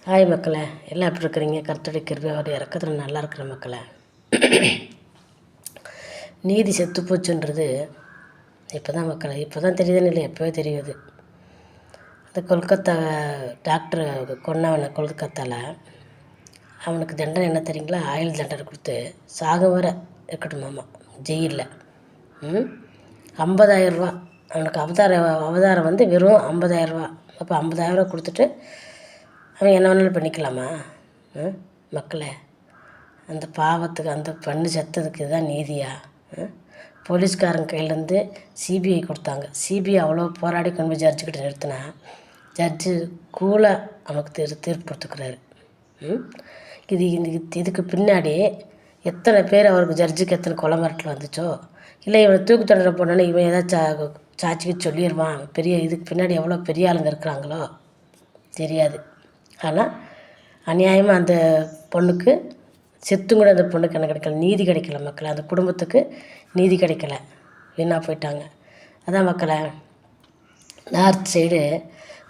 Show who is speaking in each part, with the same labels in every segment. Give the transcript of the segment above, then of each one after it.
Speaker 1: Hi மக்களே, எல்லாம் எப்படி இருக்கிறீங்க? கர்த்தருடைய கிருபை அவர் இறக்கத்தில் நல்லா இருக்கிற மக்களே. நீதி செத்து போச்சுன்றது இப்போ தான் மக்களே, இப்போ தான் தெரியுதுன்னு இல்லை, எப்போவே தெரியுது. அந்த கொல்கத்தா டாக்டர் கொன்னவனை கொல்கத்தாவில் அவனுக்கு தண்டனை என்ன தெரியுங்களா? ஆயுள் தண்டனை கொடுத்து சாகும் வர இருக்கட்டுமாம்மா ஜெயிலில். 50,000 ரூபா அவனுக்கு அவதாரம் வந்து வெறும் 50,000 ரூபா. அப்போ 50,000 ரூபா கொடுத்துட்டு அவன் என்ன வேணாலும் பண்ணிக்கலாமா? மக்களே, அந்த பாவத்துக்கு அந்த பண்ணு செத்ததுக்கு இதுதான் நீதியா? போலீஸ்காரங்க கையிலேருந்து சிபிஐ கொடுத்தாங்க. சிபிஐ அவ்வளோ போராடி கொண்டு போய் ஜட்ஜுக்கிட்ட நிறுத்தினா ஜட்ஜு கூலாக அவனுக்கு தீர்ப்பு கொடுத்துக்கிறாரு. இதுக்கு பின்னாடி எத்தனை பேர் அவருக்கு ஜட்ஜுக்கு எத்தனை கொலை மிரட்டல் வந்துச்சோ, இல்லை இவனை தூக்கு தண்டனை போனோன்னே இவன் ஏதாச்சும் சாட்சிக்கு சொல்லிடுவான். இதுக்கு பின்னாடி எவ்வளோ பெரிய ஆளுங்க இருக்கிறாங்களோ தெரியாது. ஆனால் அநியாயமாக அந்த பொண்ணுக்கு செத்தும் கூட அந்த பொண்ணுக்கு என்ன கிடைக்கல, நீதி கிடைக்கல மக்களே. அந்த குடும்பத்துக்கு நீதி கிடைக்கல, வீணாக போயிட்டாங்க. அதான் மக்களே, நார்த் சைடு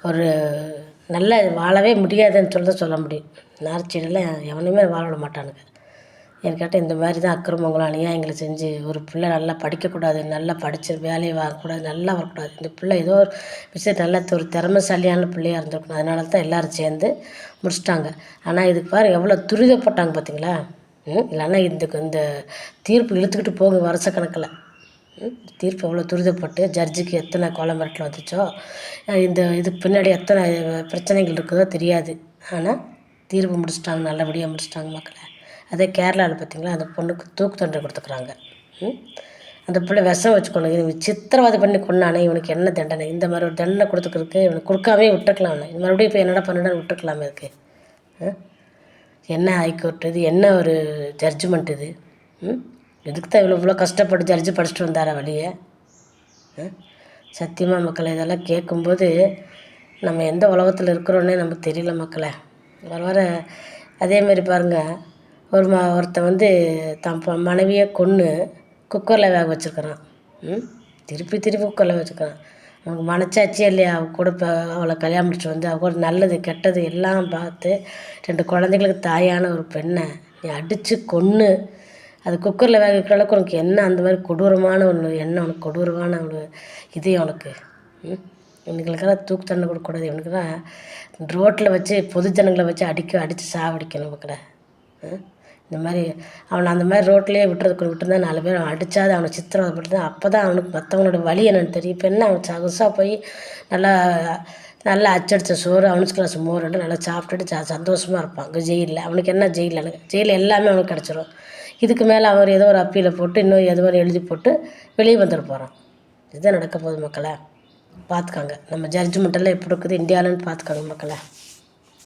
Speaker 1: ஒரு நல்ல வாழவே முடியாதுன்னு சொல்ல முடியும். நார்த் சைடில் எவனையுமே வாழ விட மாட்டானுங்க. எனக்கு கேட்டால் இந்த மாதிரி தான் அக்கிரமங்களும் அநியாயங்களை செஞ்சு ஒரு பிள்ளை நல்லா படிக்கக்கூடாது, நல்லா படித்து வேலையை வாங்கக்கூடாது, நல்லா வரக்கூடாது. இந்த பிள்ளை ஏதோ ஒரு விஷயம் நல்ல ஒரு திறமைசாலியான பிள்ளையாக இருந்திருக்கணும். அதனால தான் எல்லோரும் சேர்ந்து முடிச்சிட்டாங்க. ஆனால் இதுக்கு பாரு எவ்வளோ துரிதப்பட்டாங்க பார்த்தீங்களா? இல்லைன்னா இந்த தீர்ப்பு இழுத்துக்கிட்டு போங்க வருஷக்கணக்கில். தீர்ப்பு எவ்வளோ துரிதப்பட்டு ஜட்ஜுக்கு எத்தனை கொலை மிரட்டல் வந்துச்சோ, இதுக்கு பின்னாடி எத்தனை பிரச்சனைகள் இருக்குதோ தெரியாது. ஆனால் தீர்ப்பு முடிச்சிட்டாங்க, நல்லபடியாக முடிச்சிட்டாங்க மக்களை. அதே கேரளாவில் பார்த்திங்களா, அந்த பொண்ணுக்கு தூக்கு தண்டனை கொடுத்துக்குறாங்க. அந்த பிள்ளை விஷம் வச்சுக்கணும், இவனுக்கு சித்திரவதை பண்ணி கொண்டானே, இவனுக்கு என்ன தண்டனை? இந்த மாதிரி ஒரு தண்டனை கொடுத்துக்கிறதுக்கு இவனுக்கு கொடுக்காமே விட்டுருக்கலாம். அவனை மறுபடியும் இப்போ என்னடா பண்ணிடான்னு விட்டுருக்கலாமே. இருக்கு என்ன ஹைகோர்ட் இது? என்ன ஒரு ஜட்ஜ்மெண்ட் இது? இதுக்கு தான் இவ்வளோ கஷ்டப்பட்டு ஜட்ஜு படிச்சுட்டு வந்தாரா வழியே? சத்தியமாக மக்களை, இதெல்லாம் கேட்கும்போது நம்ம எந்த உலகத்தில் இருக்கிறோன்னே நமக்கு தெரியல மக்களே. வர அதேமாரி பாருங்கள், ஒருத்தன் வந்து தன் மனைவியை கொன்று குக்கரில் வேக வச்சுருக்கிறான். திருப்பி குக்கரில் வச்சுருக்கிறான். அவனுக்கு மனச்சாட்சியே இல்லையா? அவள் கூட இப்போ அவளை கல்யாணம் முடிச்சு வந்து அவள் கூட நல்லது கெட்டது எல்லாம் பார்த்து 2 குழந்தைங்களுக்கு தாயான ஒரு பெண்ணை நீ அடித்து கொன்று அது குக்கரில் வேக வைக்கிற அளவுக்கு உனக்கு என்ன அந்த மாதிரி கொடூரமான ஒன்று என்ன? உனக்கு கொடூரமான ஒரு இதே உனக்கு. இவனுங்களுக்கெல்லாம் தூக்கு தண்டனை கொடுக்கக்கூடாது. இவனுக்கெல்லாம் ரோட்டில் வச்சு பொது ஜனங்களை வச்சு அடித்து சாவடிக்கணும் மக்களே. இந்த மாதிரி அவனை அந்த மாதிரி ரோட்லேயே விட்டுருந்தா 4 பேர் அவன் அடித்தாது, அவனை சித்திரவதைப்பட்டு அப்போ தான் அவனுக்கு மற்றவங்களோட வலி என்னென்னு தெரியும். இப்போ என்ன அவன் சகுசாக போய் நல்லா அச்சடித்த சோறு அவனுக்கு கிளாஸ் மோர் நல்லா சாப்பிட்டுட்டு சந்தோஷமாக இருப்பான் அங்கே ஜெயிலில். அவனுக்கு என்ன ஜெயிலில் எல்லாமே அவனுக்கு கிடச்சிரும். இதுக்கு மேலே அவர் ஏதோ ஒரு அப்பீலை போட்டு இன்னும் எது மாதிரி எழுதி போட்டு வெளியே வந்துட்டு போகிறான். இதுதான் நடக்க போகுது மக்களை. பார்த்துக்காங்க, நம்ம ஜட்ஜ்மெண்ட்டெல்லாம் எப்படி இருக்குது இந்தியாவிலன்னு பார்த்துக்காங்க மக்களை.